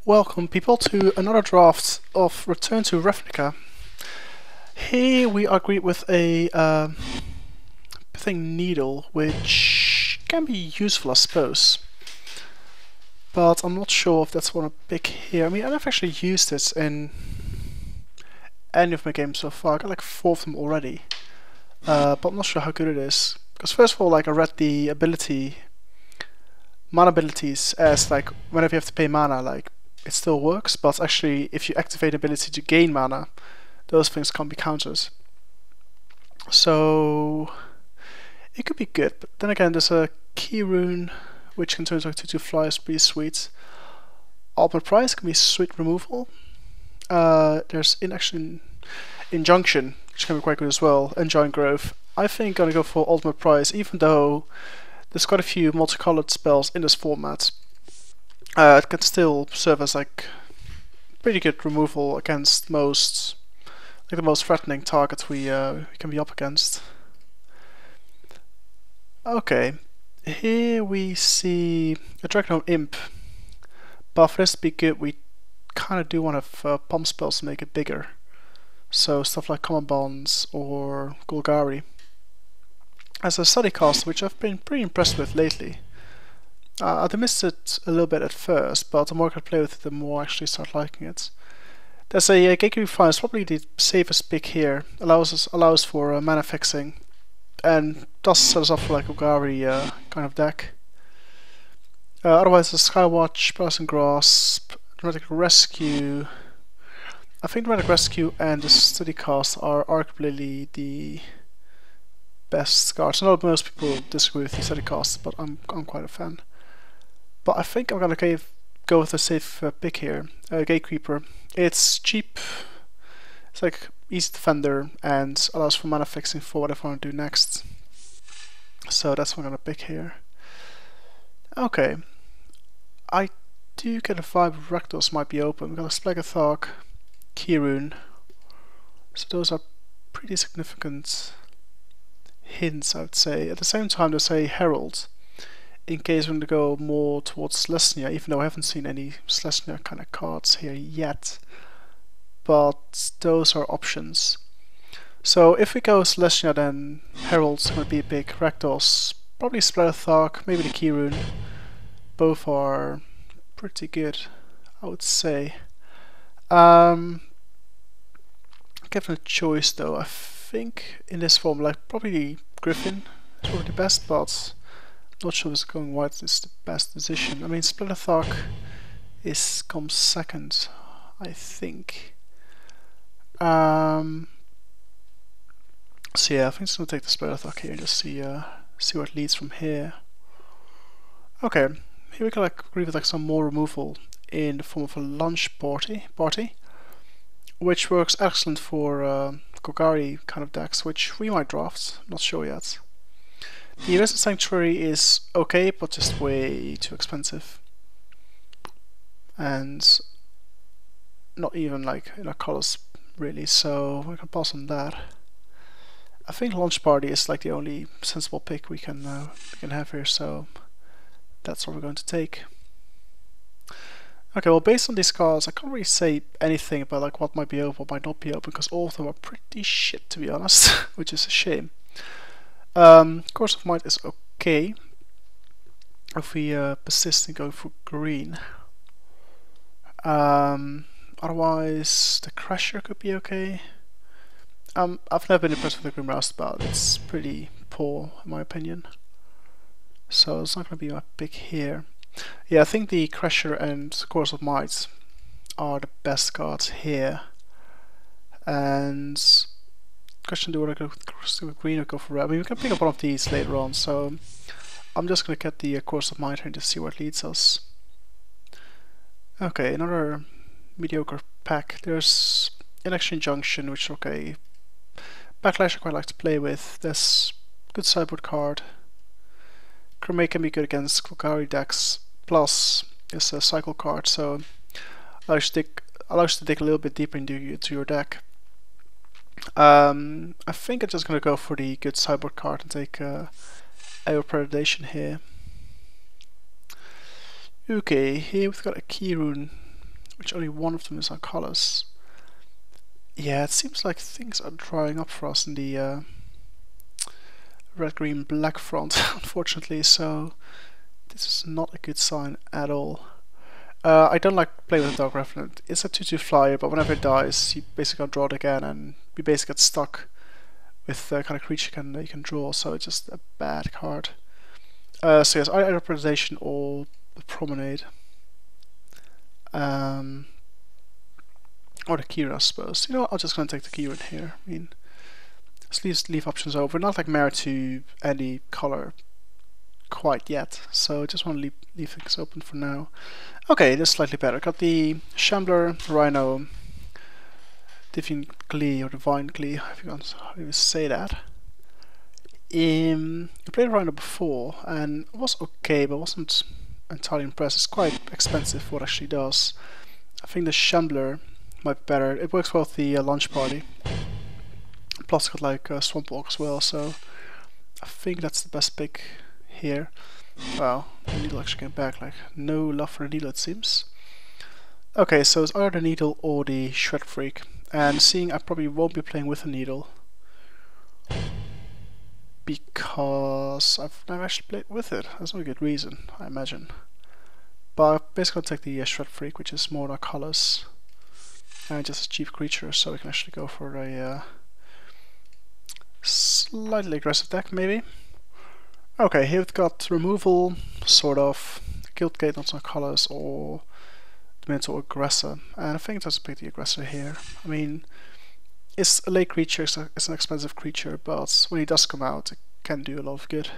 Welcome people to another draft of Return to Ravnica. Here we are greeted with a pithing needle, which can be useful I suppose. But I'm not sure if that's what I pick here. I mean, I've actually used this in any of my games so far. I got like 4 of them already. But I'm not sure how good it is. Because first of all, like I read the mana abilities as like whenever you have to pay mana, like it still works, but actually if you activate the ability to gain mana, those things can't be countered. So it could be good, but then again there's a key rune which can turn into 2/2 flyers, pretty sweet. Ultimate price can be sweet removal. There's injunction, which can be quite good as well, and giant growth. I think I'm gonna go for ultimate price, even though there's quite a few multicolored spells in this format. It can still serve as like pretty good removal against most, like the most threatening targets we can be up against. Okay, here we see a Dragon Imp, but for this to be good we kind of do want to have pump spells to make it bigger. So stuff like Common Bonds or Golgari. As a study cast, which I've been pretty impressed with lately. I missed it a little bit at first, but the more I play with it, the more I actually start liking it. There's a Gatekeeper Fire, probably the safest pick here. Allows for mana fixing, and does set us up for like a Golgari kind of deck. Otherwise, the Skywatch, Browsing Grasp, Dramatic Rescue. I think Dramatic Rescue and the Study Cast are arguably the best cards. I know most people disagree with the Study Cast, but I'm quite a fan. But I think I'm gonna go with a safe pick here. Gatekeeper. It's cheap. It's like easy defender and allows for mana fixing for whatever I want to do next. So that's what I'm gonna pick here. Okay. I do get a vibe Rakdos might be open. We've got a Splagathog, Key-Rune. So those are pretty significant hints, I would say. At the same time, there's a Herald, in case we're going to go more towards Selesnya, even though I haven't seen any Selesnya kind of cards here yet. But those are options. So if we go Selesnya, then Herald's going to be a big Rakdos, probably Splagathog, maybe the Key-Rune. Both are pretty good, I would say. Given a choice though, I think in this form, like probably Griffin is probably the best, but not sure if going white is the best decision. I mean, Splagathog comes second, I think. So yeah, I think it's gonna take the Splagathog here and just see where it leads from here. Okay, here we can like agree with like some more removal in the form of a lunch party, which works excellent for Golgari kind of decks, which we might draft. Not sure yet. The Resident Sanctuary is okay, but just way too expensive, and not even like in our colors really. So we can pass on that. I think Launch Party is like the only sensible pick we can have here. So that's what we're going to take. Okay, well, based on these cards, I can't really say anything about like what might be open, what might not be open, because all of them are pretty shit, to be honest, which is a shame. Course of Might is okay if we persist in going for green. Otherwise, the Crusher could be okay. I've never been impressed with the Grim Roustabout. It's pretty poor, in my opinion. So it's not going to be my pick here. Yeah, I think the Crusher and Course of Might are the best cards here. And question: do I go with green or go for red? I mean, we can pick up one of these later on. So I'm just going to get the Course of Might here to see where it leads us. Okay, another mediocre pack. There's Injunction, which is okay. Backlash I quite like to play with. There's good sideboard card. Chromate can be good against Golgari decks. Plus, it's a cycle card, so allows you to dig a little bit deeper into your deck. I think I'm just gonna go for the good sideboard card and take Air Predation here. Okay, here we've got a Key Rune which only one of them is on colors. Yeah, it seems like things are drying up for us in the red, green, black front, unfortunately, so this is not a good sign at all. I don't like playing with a Dark Revenant. It's a 2/2 flyer, but whenever it dies, you basically can't draw it again, and you basically get stuck with the kind of creature you can draw, so it's just a bad card. So yes, either Representation or the Promenade. Or the Kieran, I suppose. You know what, I'm just going to take the Kieran here. I mean, let's leave options open. We're not like married to any color quite yet, so I just want to leave things open for now. Okay, this is slightly better. Got the Shambler, Rhino, Divine Glee, or Divine Glee, if you want to say that. I played Rhino before, and it was okay, but wasn't entirely impressed. It's quite expensive for what it actually does. I think the Shambler might be better. It works well with the launch party. Plus, got like Swamp Walk as well, so I think that's the best pick here. Wow, the needle actually came back. Like, no love for the needle, it seems. Okay, so it's either the needle or the Shred Freak. And seeing I probably won't be playing with the needle because I've never actually played with it. That's no good reason, I imagine. But I'm basically gonna take the Shred Freak, which is more our colors. And just a cheap creature, so we can actually go for a slightly aggressive deck, maybe. Okay, here we've got removal, sort of, Guildgate on some colors, or the Minotaur Aggressor. And I think it's pick the Aggressor here. I mean, it's a late creature, it's an expensive creature, but when he does come out, it can do a lot of good.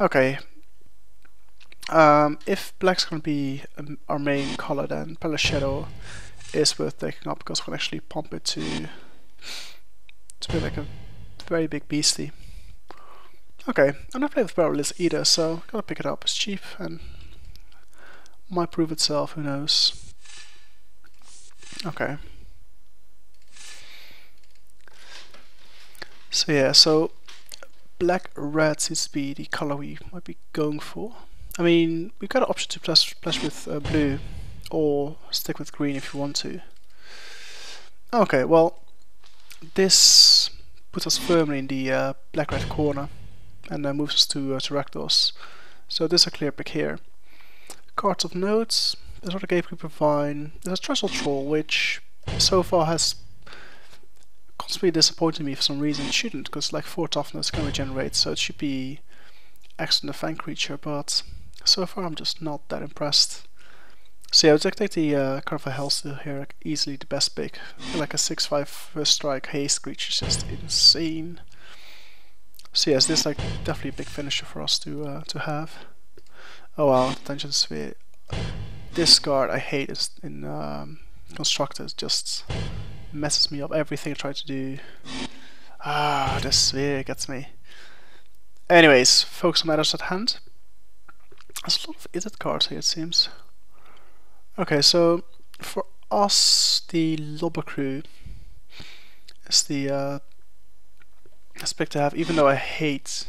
Okay. If black's going to be our main color, then Perilous Shadow is worth taking up because we can actually pump it to be like a very big beastie. Okay, I'm not playing with Perilous either, so gotta pick it up. It's cheap and might prove itself, who knows. Okay. So yeah, so black red seems to be the color we might be going for. I mean, we've got an option to splash with blue or stick with green if you want to. Okay, well, this puts us firmly in the black-red corner and moves us to Rakdos. So this is a clear pick here. Cards of note, there's not a Gatekeeper Vine, there's a Trestle Troll, which so far has constantly disappointed me for some reason. It shouldn't, because like 4 toughness can regenerate, so it should be excellent defense creature, but so far I'm just not that impressed. So yeah, I'll take the Card of Hellsteel here, like, easily the best pick. I feel like a 6/5 first strike haste creature is just insane. So yes, this is like definitely a big finisher for us to have. Oh wow, Attention Sphere. This card I hate is in Constructed, just messes me up everything I try to do. Ah, this sphere gets me. Anyways, focus on matters at hand. There's a lot of Izzet cards here, it seems. Okay, so for us, the Lobber Crew is the aspect to have, even though I hate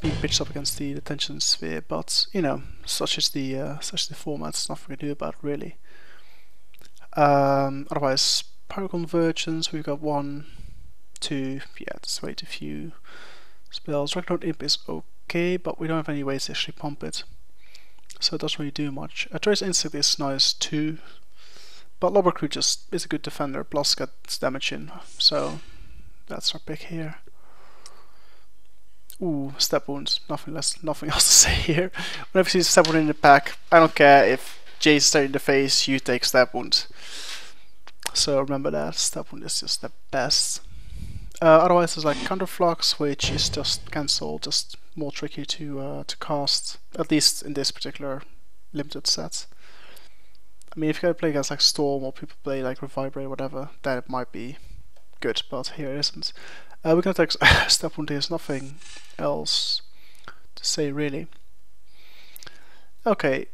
being pitched up against the Attention Sphere, but you know, such is the format, there's nothing we can do about it, really. Otherwise, Pyroconvergence, we've got 1, 2, yeah, that's way too few spells. Dragon Imp is okay, but we don't have any ways to actually pump it, so it doesn't really do much. Trace Instinct is nice too, but Lobber Crew just is a good defender, plus gets damage in, so that's our pick here. Ooh, Step Wound, nothing else to say here. Whenever you see Step Wound in the pack, I don't care if Jay's staring in the face, you take Step Wound. So remember that, Step Wound is just the best. Otherwise there's like Counterflux, which is just cancel, just more tricky to cast, at least in this particular limited set. I mean, if you gotta play against like Storm or people play like Revibrate or whatever, then it might be good, but here it isn't. We're gonna take Step Wound, there's nothing else to say really. Okay,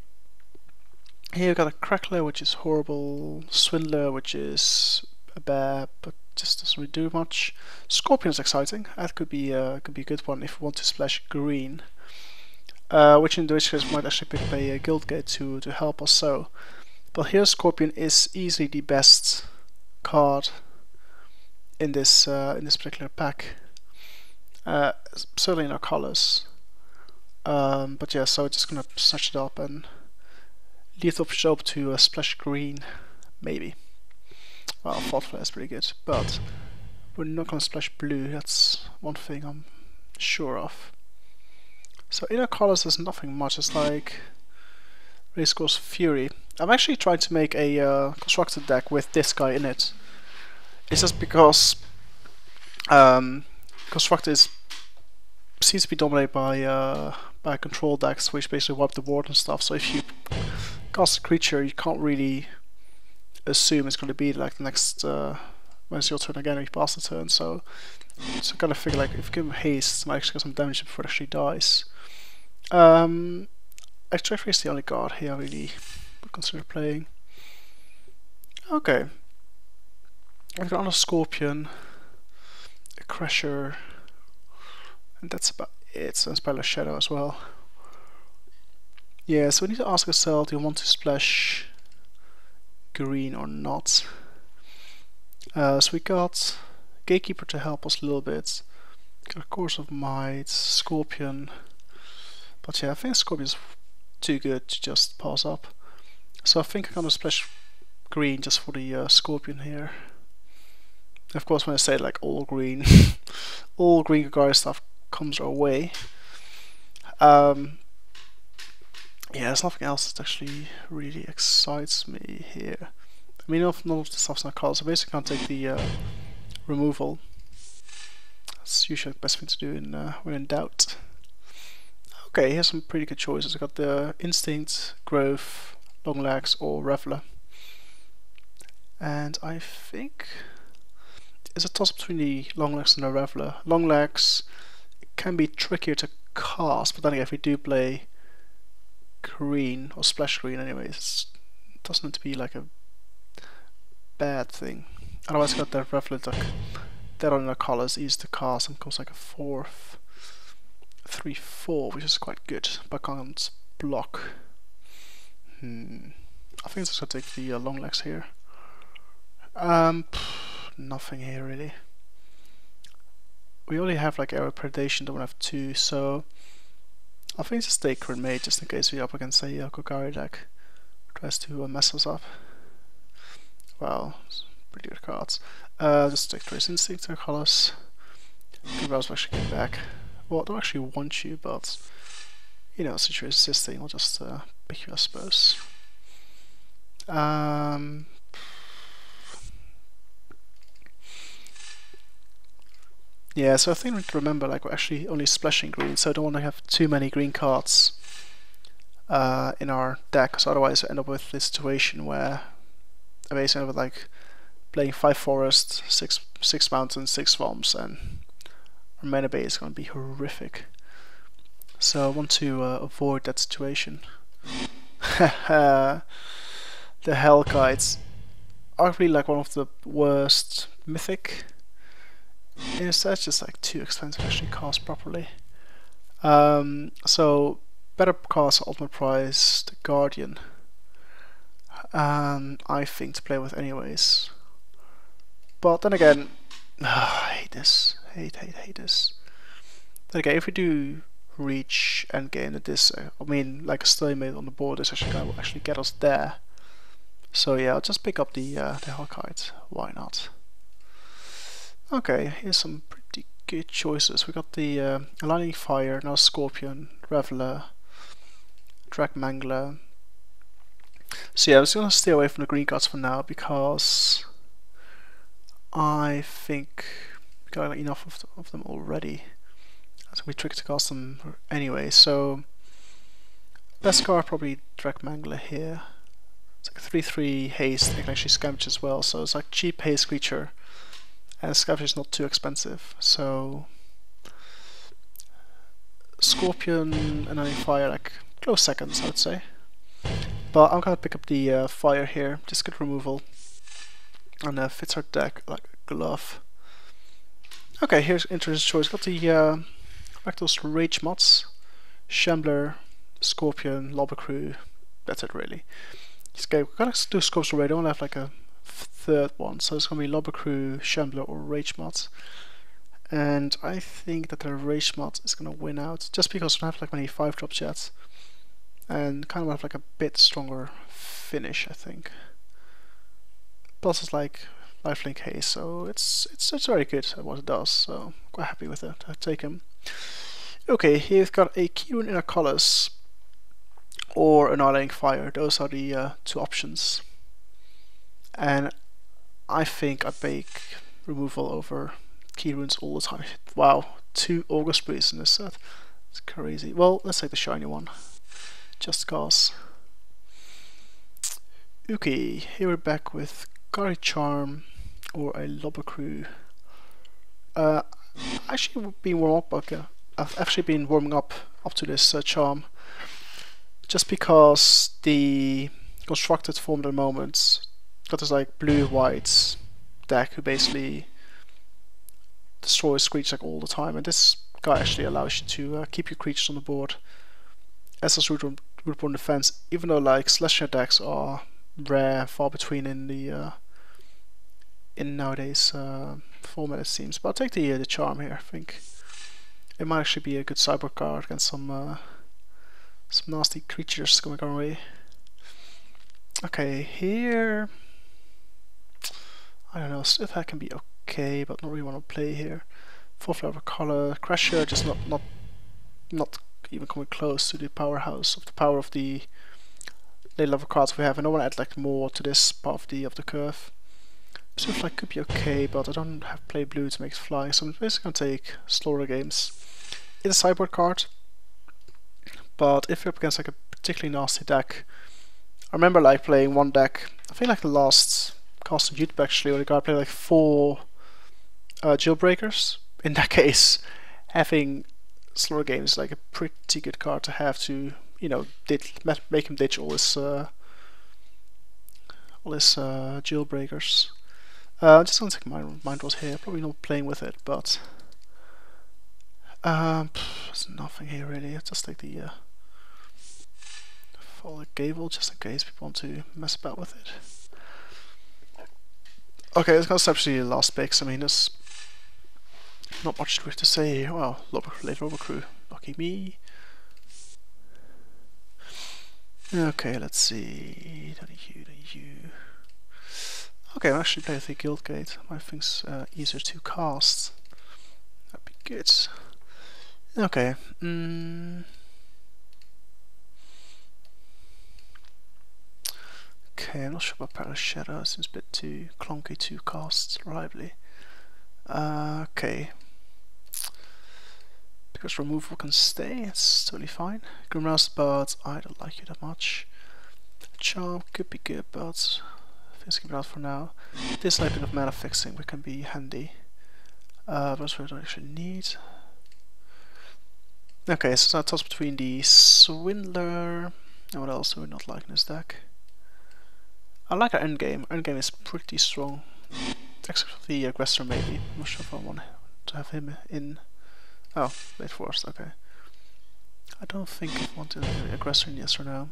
here we've got a Crackler, which is horrible, Swindler, which is bad, but just doesn't really do much. Scorpion is exciting, that could be a good one if we want to splash green. which in which case might actually pick up a guild gate to help us so. But here Scorpion is easily the best card in this particular pack. Certainly in our colors. But yeah, so we're just gonna snatch it up and leave the option open to splash green, maybe. Well, Thought Flare is pretty good, but we're not gonna splash blue. That's one thing I'm sure of. So in our colors, there's nothing much. It's like Racecourse Fury. I'm actually trying to make a constructed deck with this guy in it. It's just because constructed seems to be dominated by control decks, which basically wipe the board and stuff. So if you cast a creature, you can't really assume it's going to be like the next when it's your turn again if you pass the turn. So I kind of figure like if you give him haste, it might actually get some damage before it actually dies. Extract is the only card here I really would consider playing. Okay, I've got another Scorpion, a Crusher, and that's about it. So Spell of Shadow as well. Yeah, so we need to ask ourselves, do you want to splash green or not? So we got Gatekeeper to help us a little bit. Got a Course of Might, Scorpion. But yeah, I think Scorpion is too good to just pass up. So I think I'm gonna splash green just for the Scorpion here. Of course, when I say like all green, all green Gagaria stuff comes our way. Yeah, there's nothing else that actually really excites me here. I mean, none of the stuff's not called, so basically I can't take the removal. That's usually the best thing to do when in doubt. Okay, here's some pretty good choices. I got the Instinct, Growth, Long Legs, or Reveler. And I think it's a toss up between the Long Legs and the Reveler. Long Legs can be trickier to cast, but then again, if we do play green or splash green, anyways, it doesn't need to be like a bad thing. Otherwise, I got the Reveler deck. That on the colors, easy to cast, and becomes like a 4th. 3/4, which is quite good, but can't block. I think it's just gonna take the Long Legs here. Nothing here really. We only have like Aerial Predation, don't have 2, so I think just take Grenade just in case we're up against a Gagaria deck tries to mess us up. Well, pretty good cards. Just take Trace Instinct to colors. Good Browse actually came back. Well, I don't actually want you, but you know, since you're resisting, I'll just pick you, I suppose. Yeah, so I think we need to remember, like, we're actually only splashing green, so I don't want to have too many green cards in our deck, because otherwise I end up with this situation where I basically end up with like playing 5 forests, 6 mountains, 6 swamps, and our mana base is going to be horrific. So I want to avoid that situation. The Hellkites, arguably like one of the worst mythic. It's just like too expensive to actually cast properly. So better cast Ultimate Prize, the Guardian. I think to play with anyways. But then again, I hate this. Hate this. Then again, if we do reach endgame at this, I mean, like a stalemate on the board, this actually will actually get us there. So yeah, I'll just pick up the Hellkite. Why not? Okay, here's some pretty good choices. We got the Aligning Fire, now Scorpion, Reveler, Dragmangler. So yeah, I'm just gonna stay away from the green cards for now because I think we got enough of them already. So we trick to cast them anyway. So best card probably Dragmangler here. It's like a 3/3 haste. It can actually scavenge as well. So it's like cheap haste creature, and scavenge is not too expensive. So Scorpion and then Fire, like close seconds, I would say. But I'm gonna pick up the Fire here. Just good removal, and fits our deck like a glove. Okay, here's interesting choice. Got the Rakdos Rage mods, Shambler, Scorpion, Lobber Crew. That's it really. Okay, we're gonna do scopes already. I don't have like a third one, so it's gonna be Lobber Crew, Shambler, or Rage Mod. And I think that the Rage Mod is gonna win out, just because we don't have like many 5-drops yet, and kind of have like a bit stronger finish, I think. Plus it's like lifelink haze, so it's very good at what it does, so I'm quite happy with it. I take him. Okay, here we've got a Keyrune Inner Colors or Annihilating Fire. Those are the 2 options. And I think I bake removal over Keyrunes all the time. Wow, 2 August Breeze in this set. It's crazy. Well, let's take the shiny one. Just cause. Okay, here we're back with Kari Charm or a Lobber Crew. Actually been warm up. Okay, I've actually been warming up to this charm, just because the constructed form at the moment got this like blue-white deck who basically destroys creatures like all the time, and this guy actually allows you to keep your creatures on the board as a root-borne defense, even though like Celestial decks are rare, far between in the in nowadays format, it seems. But I'll take the charm here. I think it might actually be a good sideboard card against some nasty creatures coming our way. Okay, here I don't know. Still that can be okay, but not really want to play here. 4 flavor color Crasher, just not even coming close to the powerhouse of the power of the late level cards we have. And I want to add like more to this part of the curve. Superfly could be okay, but I don't have play blue to make it fly, so I'm basically gonna take slower games. It's a sideboard card, but if you're up against like a particularly nasty deck, I remember like playing one deck, I think like the last cast on YouTube actually, where the guy played like 4 jailbreakers. In that case, having slower games is like a pretty good card to have to, you know, make him ditch all his jailbreakers. I'm just gonna take Mind Rot here, probably not playing with it, but there's nothing here really. I'll just take the Fall Gable just in case people want to mess about with it. Okay, it's gonna essentially the last picks. I mean, there's not much to say here. Well, late Lobber Crew, lucky me. Okay, let's see. Okay, I'm actually playing the Guildgate. My thing's easier to cast. That'd be good. Okay. Okay, I'm not sure about Perilous Shadow. It seems a bit too clunky to cast reliably. Okay. Because removal can stay, it's totally fine. Grimrouse Birds, I don't like you that much. Charm could be good, but let's keep it out for now. This like bit of mana fixing, which can be handy. That's what I don't actually need. Okay, so it's a toss between the Swindler and what else do we not like in this deck? I like our endgame. Endgame is pretty strong, except for the aggressor maybe. I'm not sure if I want to have him in. Oh, late forest. Okay. I don't think I want to have the aggressor in yes or no.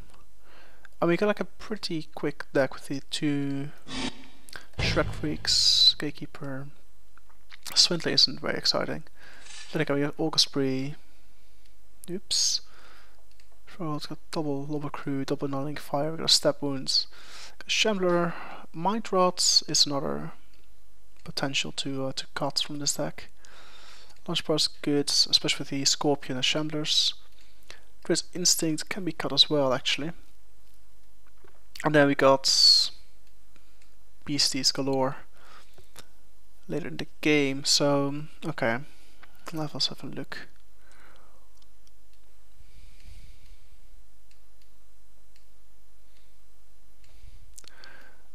I mean, we got like a pretty quick deck with the 2 Shred Freaks, Gatekeeper. Swindler isn't very exciting. Then again, we have Augustbury. Oops. So it's got double Lobber Crew, double Annihilating Fire, we got Stab Wounds. Shambler, Mind Rot is another potential to cut from this deck. Launch Bar is good, especially with the Scorpion and Shamblers. Great Instinct can be cut as well, actually. And then we got Beasties galore later in the game, so okay. Let's have a look.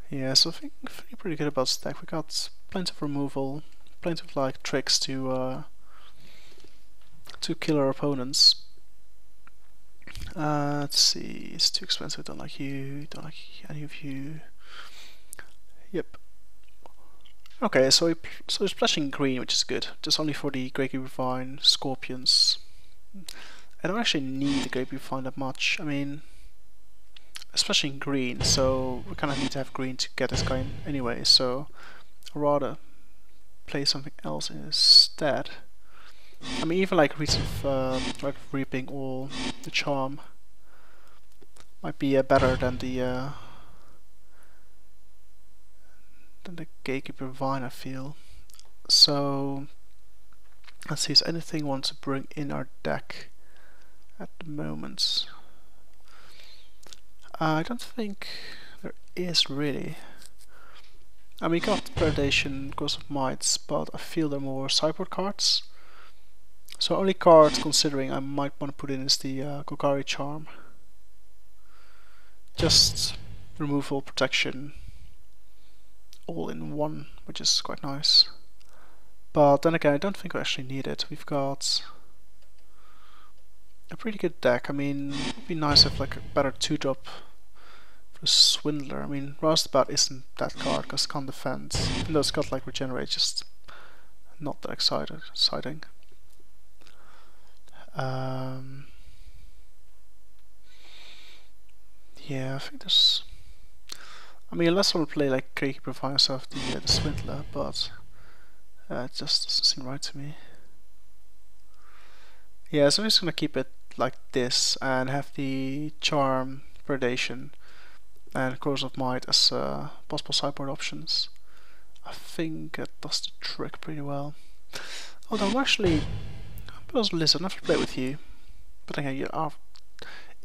Yeah, so I think feeling pretty good about stack. We got plenty of removal, plenty of like tricks to kill our opponents. Let's see, it's too expensive. Don't like you. Don't like any of you. Yep. Okay, so he's splashing green, which is good. Just only for the Great Divine Scorpions. I don't actually need the Grape Refine that much. I mean, especially in green, so we kind of need to have green to get this guy in anyway, so I'd rather play something else instead. I mean, even like Red Reaping or the Charm might be better than the Gatekeeper Vine, I feel. So let's see, is anything we want to bring in our deck at the moment? I don't think there is really. I mean, you got Predation, Ghost of Mites, but I feel they're more sideboard cards. So only card considering I might want to put in is the Golgari Charm. Just removal, protection, all in one, which is quite nice. But then again, I don't think we actually need it. We've got a pretty good deck. I mean, it would be nice if like a better 2-drop for the Swindler. I mean, Roustabout isn't that card because it can't defend. Even though it's got like Regenerate, just not that exciting. Yeah, I think there's... I mean, unless I will play like Gatekeeper Vine myself, the Swindler, but it just doesn't seem right to me. Yeah, so I'm just gonna keep it like this and have the Charm, Predation, and Curse of Might as possible sideboard options. I think that does the trick pretty well. Although I'm actually... But also listen, I've played with you. But then again,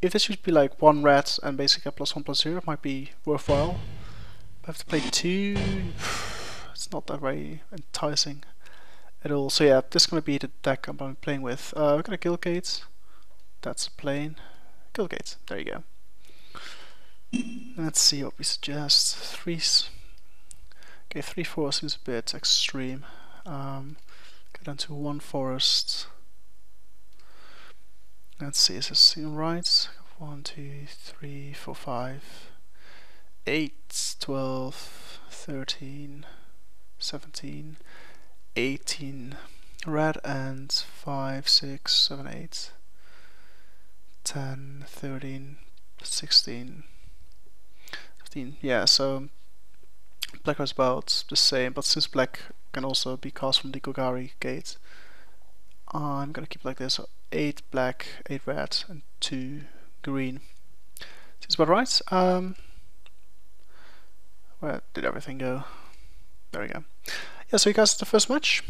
if this should be like 1 red and basically a +1/+0, it might be worthwhile. But I have to play 2. It's not that very enticing at all. So yeah, this is gonna be the deck I'm playing with. We're gonna Guildgate. That's a plane. Guildgate. There you go. Let's see what we suggest. 3s. Okay, 3/4 seems a bit extreme. Go down to 1 forest. Let's see, is this seem right? 1, 2, 3, 4, 5, 8, 12, 13, 17, 18. Red and 5, 6, 7, 8, 10, 13, 16, 15. Yeah, so black was about the same, but since black can also be cast from the Golgari gate, I'm gonna keep like this. So 8 black, 8 red, and 2 green. Seems about right. Where did everything go? There we go. Yeah, so you guys, the first match.